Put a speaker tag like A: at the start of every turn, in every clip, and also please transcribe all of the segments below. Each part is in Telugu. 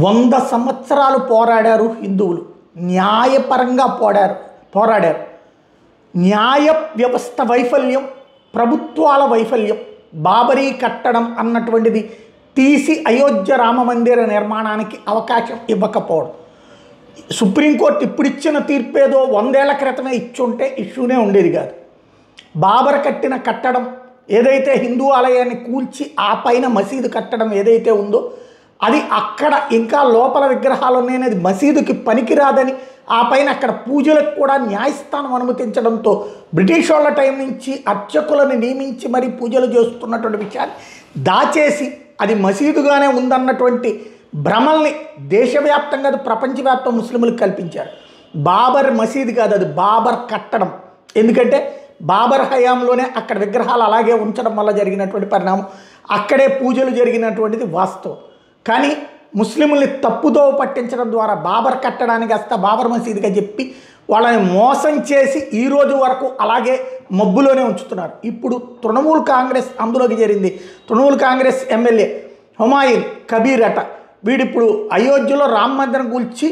A: 100 సంవత్సరాలు పోరాడారు హిందువులు, న్యాయపరంగా పోరాడారు. న్యాయ వ్యవస్థ వైఫల్యం, ప్రభుత్వాల వైఫల్యం, బాబరీ కట్టడం అన్నటువంటిది తీసి అయోధ్య రామ మందిర నిర్మాణానికి అవకాశం ఇవ్వకపోవడం. సుప్రీంకోర్టు ఇప్పుడిచ్చిన తీర్పేదో 100 ఏళ్ల క్రితమే ఇచ్చుంటే ఇష్యూనే ఉండేది కాదు. బాబర్ కట్టిన కట్టడం ఏదైతే హిందూ ఆలయాన్ని కూల్చి ఆ పైన మసీదు కట్టడం ఏదైతే ఉందో అది అక్కడ ఇంకా లోపల విగ్రహాలు ఉన్నాయనేది మసీదుకి పనికిరాదని ఆ పైన అక్కడ పూజలకు కూడా న్యాయస్థానం అనుమతించడంతో బ్రిటిష్ వాళ్ళ టైం నుంచి అర్చకులను నియమించి మరీ పూజలు చేస్తున్నటువంటి విషయాన్ని దాచేసి అది మసీదుగానే ఉందన్నటువంటి భ్రమల్ని దేశవ్యాప్తంగా అది ప్రపంచవ్యాప్తం ముస్లింలకు కల్పించారు. బాబర్ మసీదు కాదు, అది బాబర్ కట్టడం. ఎందుకంటే బాబర్ హయాంలోనే అక్కడ విగ్రహాలు అలాగే ఉంచడం వల్ల జరిగినటువంటి పరిణామం, అక్కడే పూజలు జరిగినటువంటిది వాస్తవం. కానీ ముస్లింల్ని తప్పుదో పట్టించడం ద్వారా బాబర్ కట్టడానికి బాబర్ మసీదుగా చెప్పి వాళ్ళని మోసం చేసి ఈ రోజు వరకు అలాగే మబ్బులోనే ఉంచుతున్నారు. ఇప్పుడు తృణమూల్ కాంగ్రెస్ అందులోకి చేరింది. తృణమూల్ కాంగ్రెస్ ఎమ్మెల్యే హుమాయూన్ కబీర్ అట, వీడిప్పుడు అయోధ్యలో రామ మందిరం కూల్చి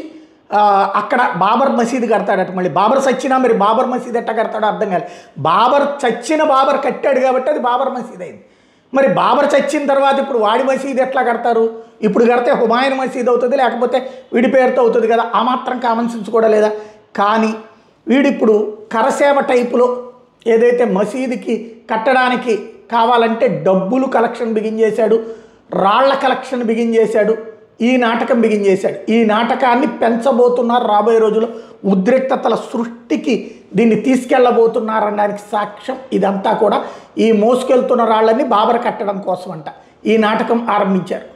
A: అక్కడ బాబర్ మసీదు కడతాడట. మళ్ళీ బాబర్ చచ్చినా మరి బాబర్ మసీదు ఎట్ట కడతాడో అర్థం కాలేదు. బాబర్ చచ్చిన బాబర్ కట్టాడు కాబట్టి అది బాబర్ మసీదు అయింది. మరి బాబర్ చచ్చిన తర్వాత ఇప్పుడు వాడి మసీదు ఎట్లా కడతారు? ఇప్పుడు కడితే హుమాయూన్ మసీదు అవుతుంది, లేకపోతే వీడి పేరుతో అవుతుంది కదా. ఆ మాత్రం కామన్ సెన్స్ కూడా లేదా? కానీ వీడిప్పుడు కరసేవ టైపులో ఏదైతే మసీదుకి కట్టడానికి కావాలంటే డబ్బులు కలెక్షన్ బిగించేశాడు, రాళ్ల కలెక్షన్ బిగించేశాడు, ఈ నాటకం బిగించేశాడు. ఈ నాటకాన్ని పెంచబోతున్నారు రాబోయే రోజుల్లో, ఉద్రిక్తతల సృష్టికి దీన్ని తీసుకెళ్ళబోతున్నారనడానికి సాక్ష్యం ఇదంతా కూడా. ఈ మోసుకెళ్తున్న రాళ్ళని బాబర్ కట్టడం కోసం అంట ఈ నాటకం ఆరంభించారు.